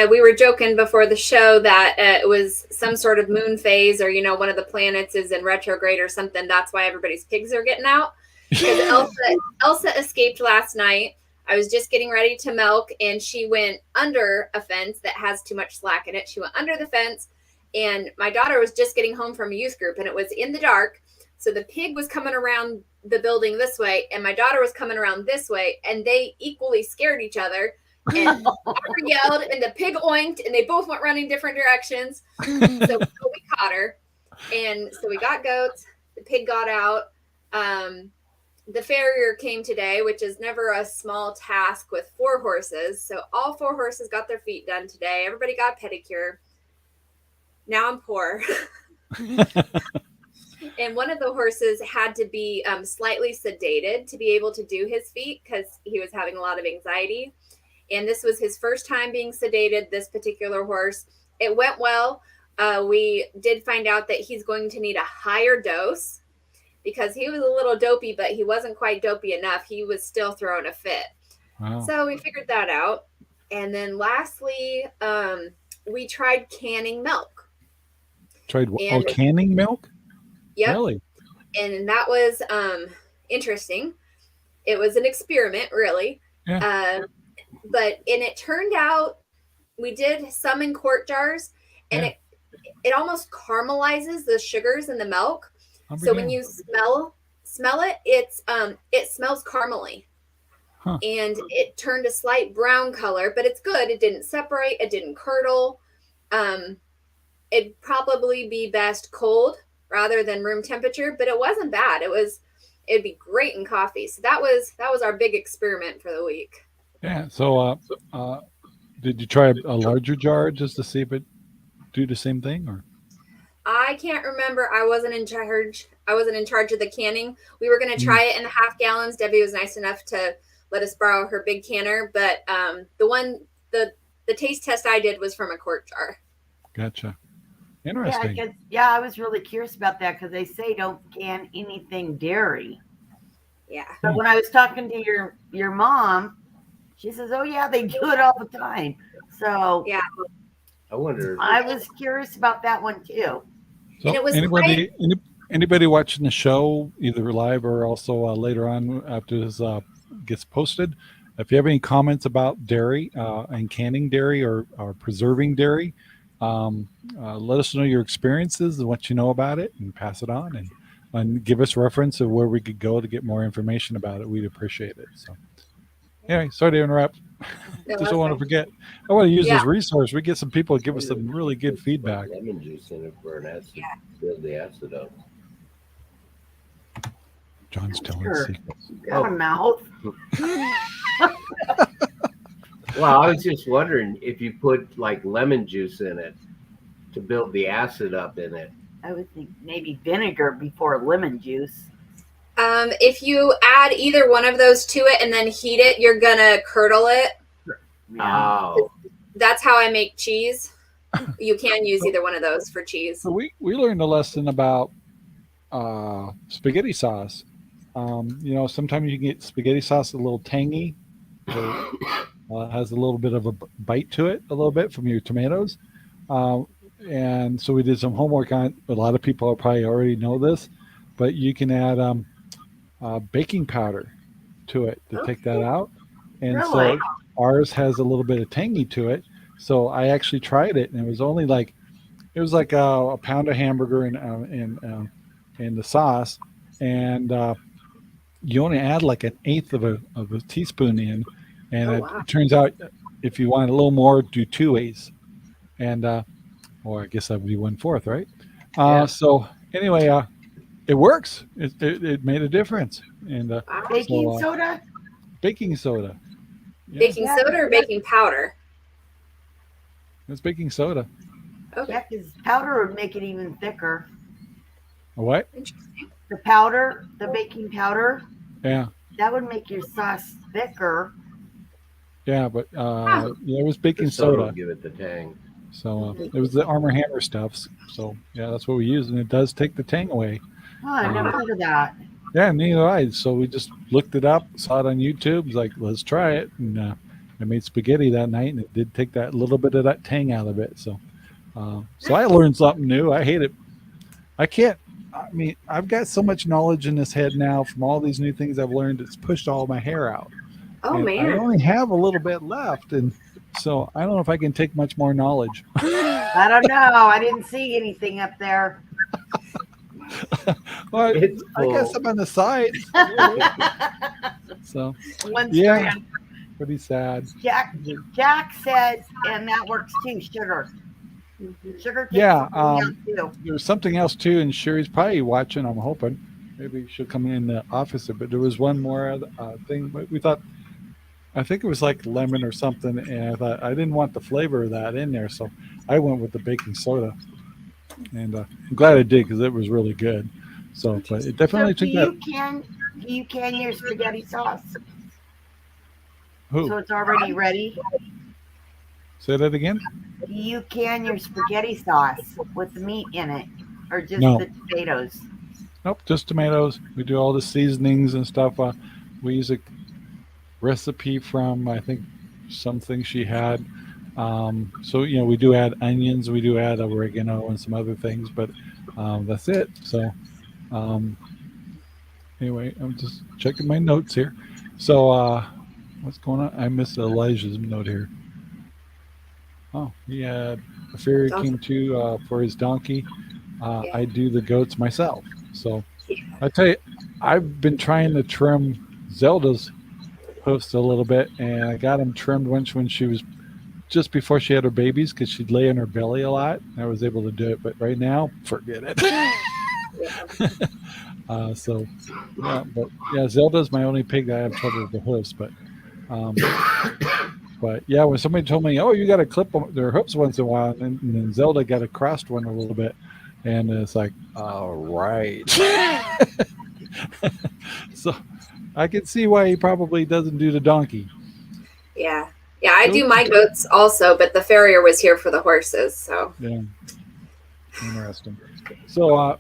We were joking before the show that it was some sort of moon phase, or one of the planets is in retrograde or something. That's why everybody's pigs are getting out. Because Elsa escaped last night. I was just getting ready to milk, and she went under a fence that has too much slack in it. She went under the fence, and my daughter was just getting home from a youth group, and it was in the dark. So the pig was coming around the building this way, and my daughter was coming around this way, and they equally scared each other. And daughter yelled, and the pig oinked, and they both went running different directions. So we caught her, and so we got goats. The pig got out. The farrier came today, which is never a small task with 4 horses. So all 4 horses got their feet done today. Everybody got pedicure. Now I'm poor. And one of the horses had to be slightly sedated to be able to do his feet because he was having a lot of anxiety. And this was his first time being sedated, this particular horse. It went well. We did find out that he's going to need a higher dose because he was a little dopey, but he wasn't quite dopey enough. He was still throwing a fit. Wow. So we figured that out. And then lastly, we tried canning milk. Canning milk? Yep. Really? And that was interesting. It was an experiment, really. Yeah. But it turned out we did some in quart jars, and it almost caramelizes the sugars in the milk. So when you smell it, it smells caramely. Huh. And it turned a slight brown color, but it's good. It didn't separate. It didn't curdle. It'd probably be best cold rather than room temperature, but it wasn't bad. It'd be great in coffee. So that was our big experiment for the week. Yeah. So did you try a larger jar just to see if it do the same thing, or? I can't remember. I wasn't in charge of the canning. We were going to try it in the half gallons. Debbie was nice enough to let us borrow her big canner, but the taste test I did was from a quart jar. Gotcha. Interesting. Yeah, I was really curious about that because they say don't can anything dairy. Yeah. But when I was talking to your mom, she says, "Oh yeah, they do it all the time." So yeah, I wonder. I was curious about that one too. So and it was anybody watching the show, either live or also later on after this gets posted, if you have any comments about dairy and canning dairy or preserving dairy, let us know your experiences and what you know about it, and pass it on and give us reference of where we could go to get more information about it. We'd appreciate it. So anyway, sorry to interrupt. Just don't want to forget. I want to use this resource. We get some people to give us some really good feedback. Lemon juice in it for an acid. Build the acid up. John's telling secrets. Got a mouth. Well, I was just wondering if you put like lemon juice in it to build the acid up in it. I would think maybe vinegar before lemon juice. If you add either one of those to it and then heat it, you're gonna curdle it. Oh, That's how I make cheese. You can use either one of those for cheese. So we learned a lesson about spaghetti sauce. You know, sometimes you can get spaghetti sauce a little tangy. Has a little bit of a bite to it, a little bit from your tomatoes. And so we did some homework on it. A lot of people probably already know this, but you can add baking powder to it to take that out. And Really? so ours has a little bit of tangy to it. So I actually tried it, and it was only like a pound of hamburger in the sauce, and you only add like an eighth of a teaspoon in, and it turns out if you want a little more, do 2/8, and or I guess that would be 1/4, right? So anyway, it works. It made a difference, and Baking soda? baking soda. Yeah, Baking soda or baking powder? it's baking soda. Okay. Yeah, because powder would make it even thicker. A what? Interesting. The powder, the baking powder, Yeah. that would make your sauce thicker. Yeah, but it was baking the soda soda. will give it the tang. So it was the Armor Hammer stuff. So yeah, that's what we use, and it does take the tang away. Oh, I never heard of that. Yeah, neither I. So we just looked it up, saw it on YouTube. Was like, let's try it, and I made spaghetti that night, and it did take that little bit of that tang out of it. So, so I learned something new. I hate it. I can't. I mean, I've got so much knowledge in this head now from all these new things I've learned. It's pushed all my hair out. Oh, And man. I only have a little bit left, and so I don't know if I can take much more knowledge. I don't know. I didn't see anything up there. Well, It's I got full. some on the side. So One Yeah. strand. pretty sad. Jack said, and that works too, sugar. Sugar takes Yeah, something out too. There's something else too, and Sherry's probably watching. I'm hoping maybe she'll come in the office. But there was one more thing. But we thought, I think it was like lemon or something, and I thought I didn't want the flavor of that in there, so I went with the baking soda, and I'm glad I did because it was really good. So, but it definitely So took that. do you can your spaghetti sauce? Who? So it's already ready? Say that again? Do you can your spaghetti sauce with the meat in it? Or just No. the potatoes? Nope, just tomatoes. We do all the seasonings and stuff. We use a recipe from I think something she had. So we do add onions, we do add oregano and some other things, but that's it. So anyway, I'm just checking my notes here. So what's going on? I missed Elijah's note here. Oh, he had a fairy came to for his donkey. I do the goats myself. So I tell you, I've been trying to trim Zelda's hoofs a little bit, and I got them trimmed once when she was just before she had her babies because she'd lay on her belly a lot. I was able to do it, but right now, forget it. So, yeah, but yeah, Zelda's my only pig that I have trouble with the hoofs, but yeah, when somebody told me, "Oh, you got to clip their hooves once in a while," and then Zelda got a crossed one a little bit, and it's like, all right. So I can see why he probably doesn't do the donkey. Yeah. Yeah, I do my goats also, but the farrier was here for the horses, so. Yeah. Interesting. So,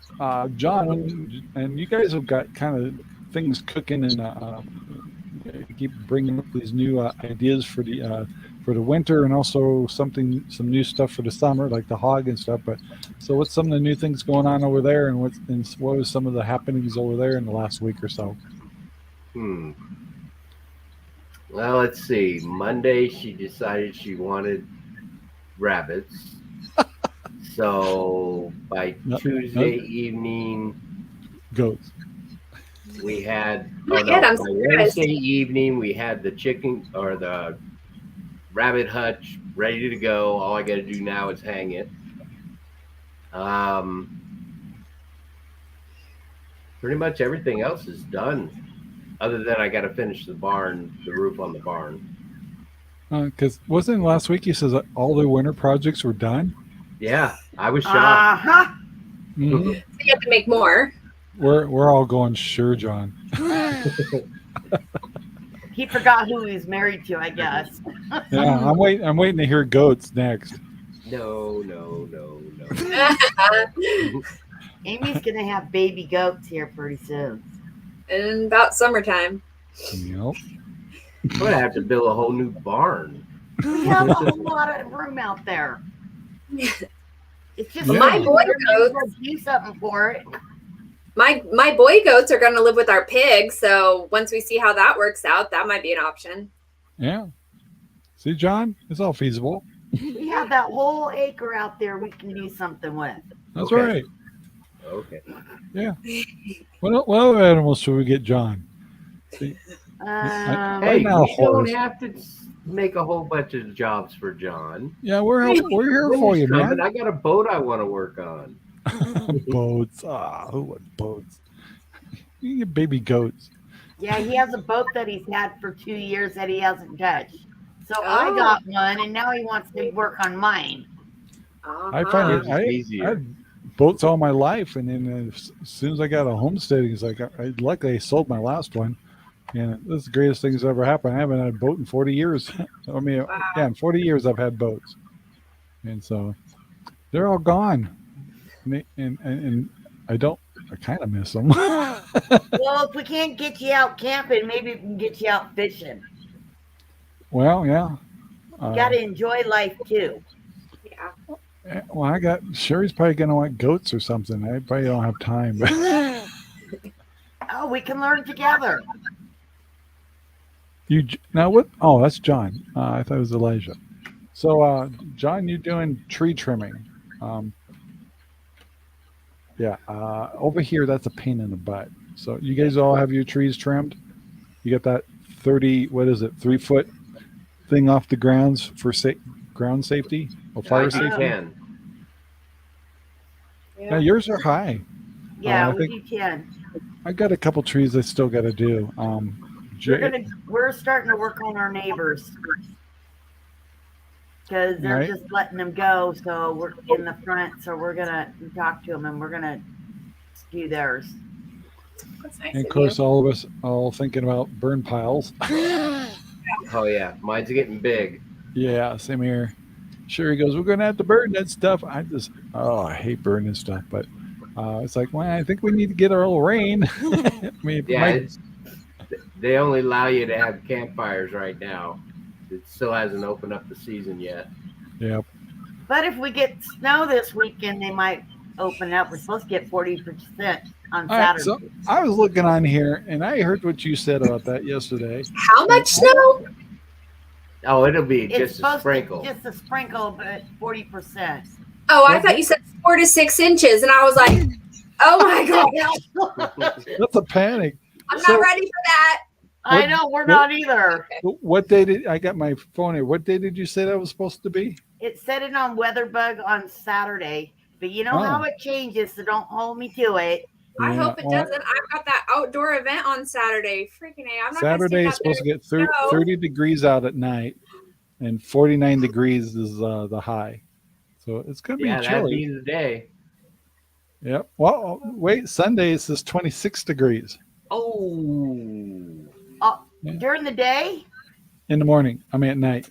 John, and you guys have got kind of things cooking, and keep bringing up these new ideas for the winter, and also some new stuff for the summer, like the hog and stuff. But so, what's some of the new things going on over there, and what was some of the happenings over there in the last week or so? Well, let's see. Monday, she decided she wanted rabbits. So by Tuesday evening, goats. We had I'm by surprised. Wednesday evening we had the chicken or the rabbit hutch ready to go. All I got to do now is hang it. Pretty much everything else is done, other than I got to finish the barn, the roof on the barn. Because wasn't last week you said that all the winter projects were done? Yeah, I was shocked. Uh-huh. Mm-hmm. So you have to make more. We're all going, sure, John. He forgot who he was married to, I guess. Yeah, I'm waiting to hear goats next. No. Amy's gonna have baby goats here pretty soon. In about summertime. Yep. I'm gonna have to build a whole new barn. We have a whole lot of room out there. It's just Yeah. My boy goats goats. do something for it. My boy goats are going to live with our pigs, so once we see how that works out, that might be an option. Yeah. See, John, it's all feasible. We have that whole acre out there we can do something with. That's Okay. right. Okay. Yeah. What other animals should we get, John? See, Hey, now, you don't horse. have to make a whole bunch of jobs for John. yeah, we're here for you, Winter's coming. man. I got a boat I want to work on. Boats. Who wants boats? You can get baby goats. Yeah, he has a boat that he's had for 2 years that he hasn't touched. So I Oh. got one, and now he wants to work on mine. I find Uh-huh. I Easier. had boats all my life, and then as soon as I got a homesteading, it's like luckily I sold my last one, and this is the greatest thing that's ever happened. I haven't had a boat in 40 years. I mean, yeah, in 40 years I've had boats, and so they're all gone, and I kind of miss them. Well, if we can't get you out camping, maybe we can get you out fishing. Well, yeah. You got to enjoy life too. Yeah. Well, Sherry's probably gonna want goats or something. I probably don't have time. But Oh, we can learn together. now what? Oh, that's John. I thought it was Elijah. So, John, you doing tree trimming? Yeah. Over here, that's a pain in the butt. So, you guys all have your trees trimmed? You got that 3-foot thing off the grounds for ground safety or fire I safety? can. Now, yours are high. Yeah, I we think- do can. I got a couple trees I still got to do. We're starting to work on our neighbors because they're Right. just letting them go. So we're in the front. So we're gonna talk to them and we're gonna do theirs. That's nice And of of course, you. all of us all thinking about burn piles. Oh yeah, mine's getting big. Yeah, same here. Sherry goes, we're going to have to burn that stuff. I hate burning stuff. But it's like, well, I think we need to get our little rain. I mean, Yeah, they only allow you to have campfires right now. It still hasn't opened up the season yet. yeah. But if we get snow this weekend, they might open up. We're supposed to get 40% on All right, Saturday. so I was looking on here, and I heard what you said about that yesterday. How much snow? Oh, it'll be it's just a supposed sprinkle. to just a sprinkle, but 40%. Oh, I thought you said 4 to 6 inches, and I was like, oh my God, That's a panic. I'm So- not ready for that. I know we're not either. What day did I got my phone here? What day did you say that was supposed to be? It said it on WeatherBug on Saturday, but you know Oh. how it changes, so don't hold me to it. I Yeah, hope it well, doesn't. I've got that outdoor event on Saturday. Freaking A. I'm not Saturday gonna is stand supposed to out get 30 degrees out at night, and 49 degrees is the high. So it's going to be Yeah, that'd chilly. be the day. Yep. Well, wait, Sunday it says 26 degrees Oh, During the day, in the morning. I mean, at night.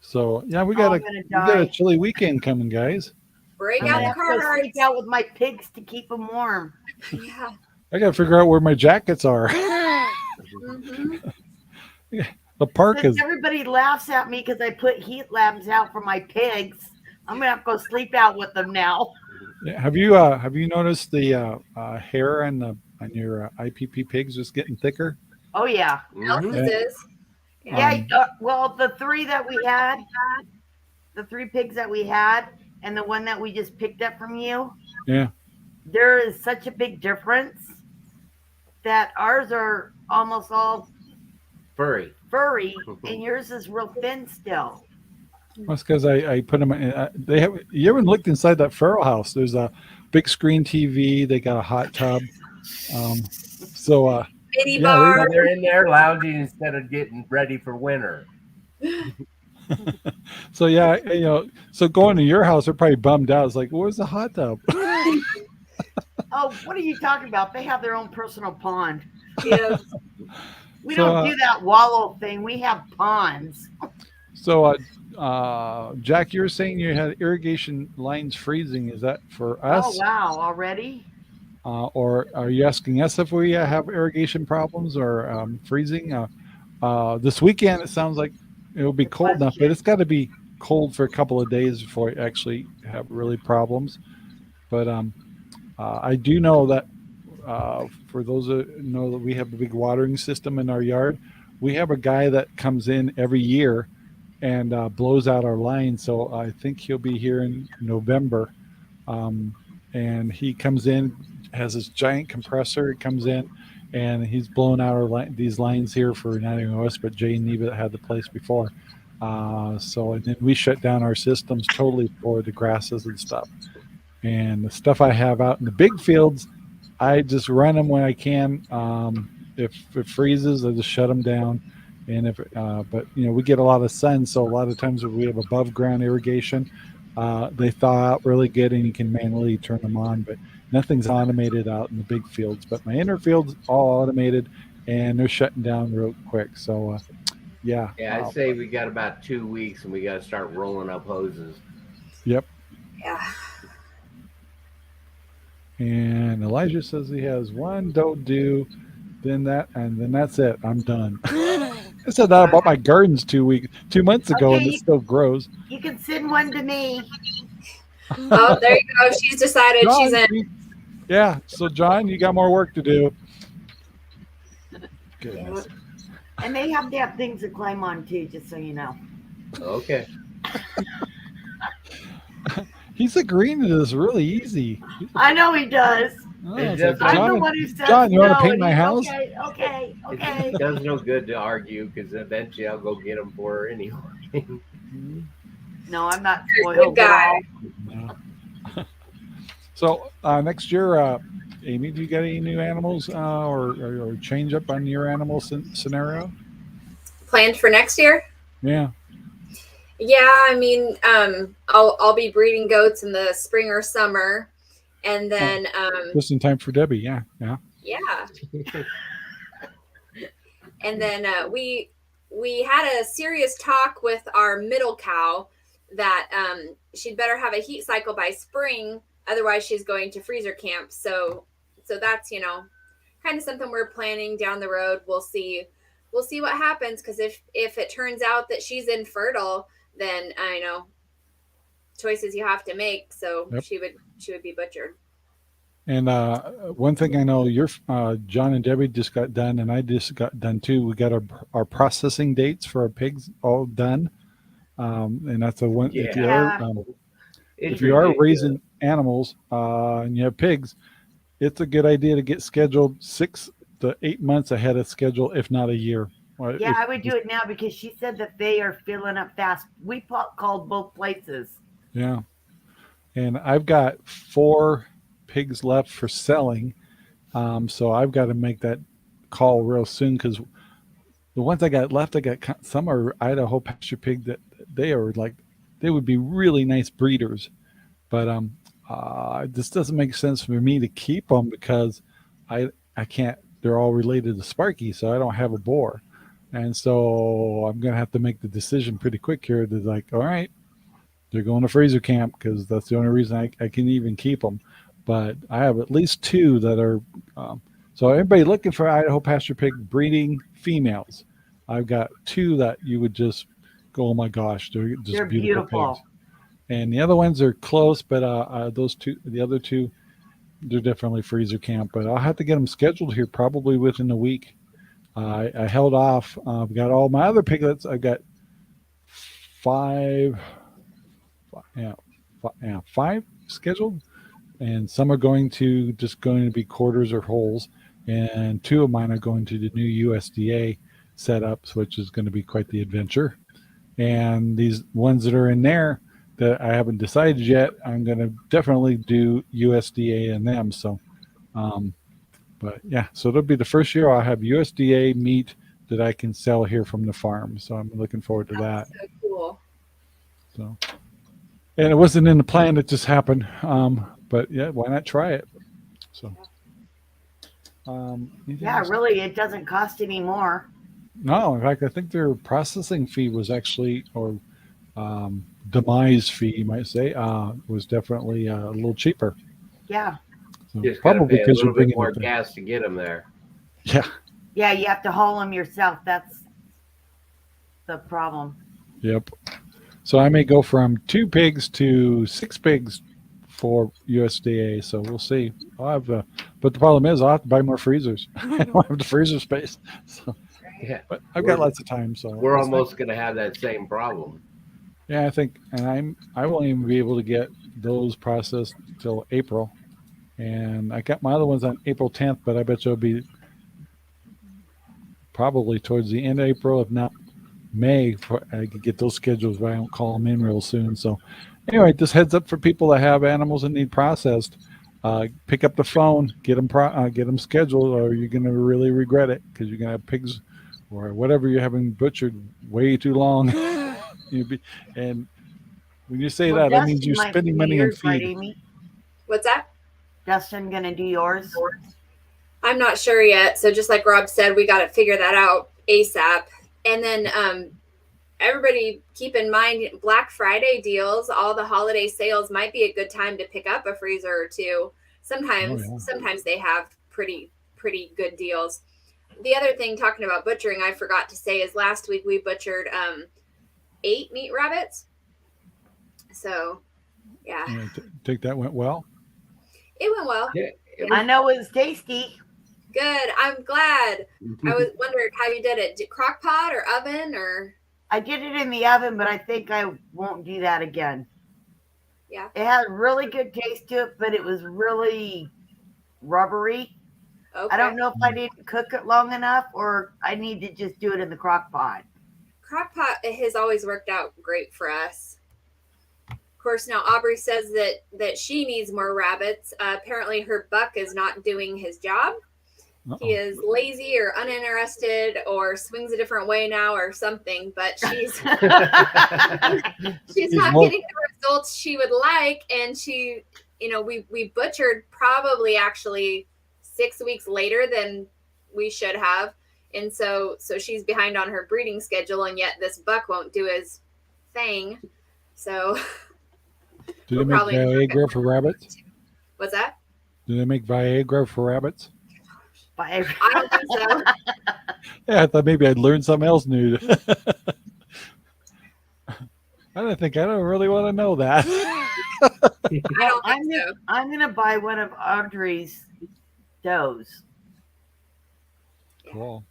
So, yeah, we got I'm gonna we got a die. chilly weekend coming, guys. Break I'm out gonna the have to car go sleep out with my pigs to keep them warm. Yeah. I got to figure out where my jackets are. Mhm. The park Since is. everybody laughs at me because I put heat lamps out for my pigs, I'm gonna have to go sleep out with them now. Have you noticed the hair on your IPP pigs just getting thicker? Oh yeah, Elsa's mhm. is. yeah. Well, the three pigs that we had, and the one that we just picked up from you. Yeah. There is such a big difference that ours are almost all Furry. furry, and yours is real thin still. That's because I put them in. They have. You ever looked inside that feral house? There's a big screen TV. They got a hot tub. Mini Yeah, bar. They're in there lounging instead of getting ready for winter. So yeah, so going to your house, they're probably bummed out. It's like, where's the hot tub? Oh, what are you talking about? They have their own personal pond. Yeah. We So, don't do that wallow thing. We have ponds. So, Jack, you were saying you had irrigation lines freezing. Is that for Oh, us? wow. Already? Or are you asking us if we have irrigation problems or freezing? This weekend, it sounds like it'll be Good cold enough, but question. it's got to be cold for a couple of days before you actually have really problems. But I do know that for those that know that we have a big watering system in our yard, we have a guy that comes in every year and blows out our line. So I think he'll be here in November. And he comes in, has this giant compressor. He comes in, and he's blowing out these lines here for not even us, but Jay and Neva that had the place before. So and then we shut down our systems totally for the grasses and stuff. And the stuff I have out in the big fields, I just run them when I can. If it freezes, I just shut them down. And but we get a lot of sun, so a lot of times if we have above ground irrigation, they thaw out really good, and you can manually turn them on. But nothing's automated out in the big fields. But my inner fields all automated, and they're shutting down real quick. So yeah. Yeah, I say we got about 2 weeks, and we got to start rolling up hoses. Yep. Yeah. And Elijah says he has one don't do, then that's it. I'm done. I said that about my gardens 2 months ago, Okay, and it still grows. You can send one to me. Oh, there you go. She's decided she's in. Yeah. So John, you got more work to do. Goodness. And they have to have things to climb on too, just so you know. Okay. He's agreeing to this really easy. I know he does. Oh, It it's like, does- I'm the John, one who says John, you want to no, paint and my he's, house? Okay. It does no good to argue because eventually I'll go get them for her anyway. No, I'm not You're a good spoiled at guy. all. No. So next year, Amy, do you got any new animals or change up on your animal scenario? Planned for next year? Yeah. Yeah, I mean, I'll be breeding goats in the spring or summer, and then Just in time for Debbie. Yeah. yeah, and then we had a serious talk with our middle cow that she'd better have a heat cycle by spring, otherwise she's going to freezer camp. So that's kind of something we're planning down the road. We'll see what happens, because if it turns out that she's infertile, then I know choices you have to make. So Yep. she would be butchered. And one thing I know, John and Debbie just got done, and I just got done too. We got our processing dates for our pigs all done, and that's a one. Yeah. If you are raising animals and you have pigs, it's a good idea to get scheduled 6 to 8 months ahead of schedule, if not a year. Yeah, I would do it now because she said that they are filling up fast. We called both places. Yeah, and I've got 4 pigs left for selling, so I've got to make that call real soon, because the ones I got left, some are Idaho pasture pig that they would be really nice breeders, but this doesn't make sense for me to keep them because I can't. They're all related to Sparky, so I don't have a boar, and so I'm gonna have to make the decision pretty quick here. To all right, they're going to freezer camp, because that's the only reason I can even keep them. But I have at least 2 that are. So everybody looking for Idaho pasture pig breeding females, I've got 2 that you would just go, oh my gosh, they're just beautiful pigs. And the other ones are close, but the other 2, they're definitely freezer camp. But I'll have to get them scheduled here probably within a week. I held off. I've got all my other piglets. I've got 5 scheduled, and some are going to be quarters or holes, and 2 of mine are going to the new USDA setups, which is going to be quite the adventure. And these ones that are in there that I haven't decided yet, I'm going to definitely do USDA in them. So, but yeah, so it'll be the first year I'll have USDA meat that I can sell here from the farm. So I'm looking forward to that. So cool. So, and it wasn't in the plan; it just happened. But yeah, why not try it? So, Yeah, really, it doesn't cost any more. no, in fact, I think their processing fee was actually, or demise fee, you might say, was definitely a little cheaper. Yeah. So Just got to probably pay a because you're little bit bringing more it there. gas to get them there. Yeah. Yeah, you have to haul them yourself. That's the problem. Yep. So I may go from 2 pigs to 6 pigs for USDA. So we'll see. I'll have, but the problem is I'll have to buy more freezers. I don't have the freezer space. So, Yeah. but I've got lots of time. So We're it's almost going to have that same problem. yeah, I think, and I won't even be able to get those processed till April. And I got my other ones on April 10th, but I bet you it'll be probably towards the end of April, if not May. I could get those schedules, but I don't call them in real soon. So anyway, just heads up for people that have animals that need processed. Pick up the phone, get them scheduled, or you're going to really regret it because you're going to have pigs or whatever you're having butchered way too long. And when you say that means you're spending money on feed. Amy? What's that? Dustin gonna do yours? I'm not sure yet. So just like Rob said, we got to figure that out ASAP. And then everybody keep in mind Black Friday deals, all the holiday sales might be a good time to pick up a freezer or two. Sometimes they have pretty good deals. The other thing, talking about butchering, I forgot to say is last week we butchered 8 meat rabbits. So yeah. Think that went well? It went well. Yeah, I know it was tasty. Good. I'm glad. I was wondering how you did it. Crock pot or oven or? I did it in the oven, but I think I won't do that again. Yeah. It had really good taste to it, but it was really rubbery. Okay. I don't know if I didn't cook it long enough or I need to just do it in the crock pot. Crock pot has always worked out great for us. Of course, now Aubrey says that she needs more rabbits. Apparently her buck is not doing his job. Uh-oh. He is lazy or uninterested or swings a different way now or something, but she's not getting the results she would like. And she, we butchered probably actually 6 weeks later than we should have. And so she's behind on her breeding schedule, and yet this buck won't do his thing. So do they make Viagra for rabbits? What's that? Do they make Viagra for rabbits? I don't think so. Yeah, I thought maybe I'd learn something else new. I don't really want to know that. I'm gonna buy one of Audrey's does. Cool.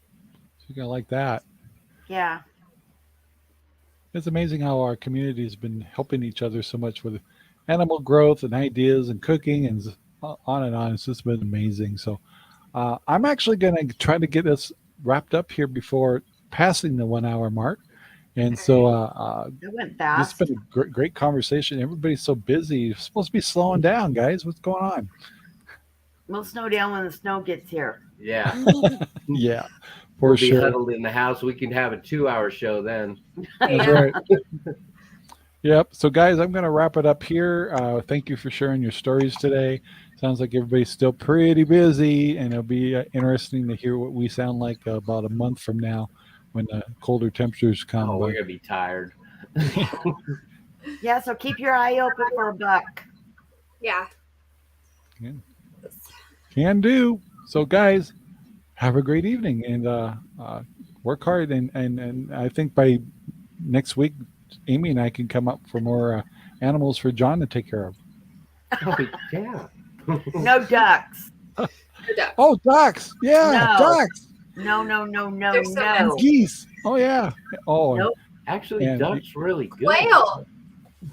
She's gonna like that. Yeah. It's amazing how our community has been helping each other so much with animal growth and ideas and cooking and on and on. It's just been amazing. So I'm actually going to try to get us wrapped up here before passing the 1 hour mark. And so it went fast. It's been a great conversation. Everybody's so busy. You're supposed to be slowing down, guys. What's going on? We'll slow down when the snow gets here. Yeah. Yeah. We'll be huddled in the house. We can have a 2 hour show then. That's right. Yep. So, guys, I'm going to wrap it up here. Thank you for sharing your stories today. Sounds like everybody's still pretty busy, and it'll be interesting to hear what we sound like about a month from now when the colder temperatures come. Oh, we're going to be tired. Yeah, so keep your eye open for a buck. Yeah. Can do. So, guys, have a great evening and work hard. And I think by next week, Amy and I can come up for more animals for John to take care of. Oh, yeah. No ducks. Oh, ducks. Yeah, No. ducks. No. Geese. Oh, yeah. Oh, Nope. Actually, duck's really good. Quail.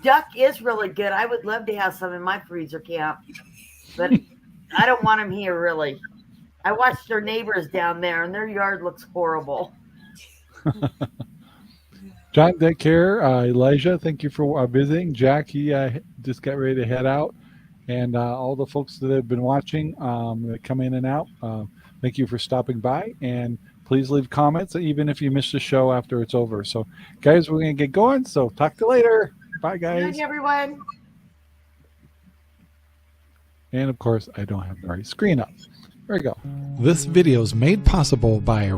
Duck is really good. I would love to have some in my freezer camp, but I don't want them here, really. I watched their neighbors down there, and their yard looks horrible. John, take care. Elijah, thank you for visiting. Jack, he just got ready to head out. And all the folks that have been watching that come in and out, thank you for stopping by. And please leave comments, even if you missed the show after it's over. So, guys, we're going to get going. So, talk to you later. Bye, guys. Good night, everyone. And of course, I don't have the right screen up. There we go. This video is made possible by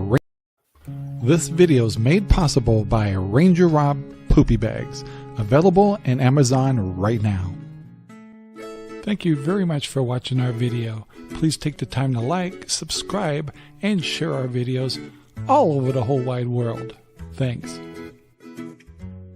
RangerRob Poopy Bags, available in Amazon right now. Thank you very much for watching our video. Please take the time to like, subscribe, and share our videos all over the whole wide world. Thanks.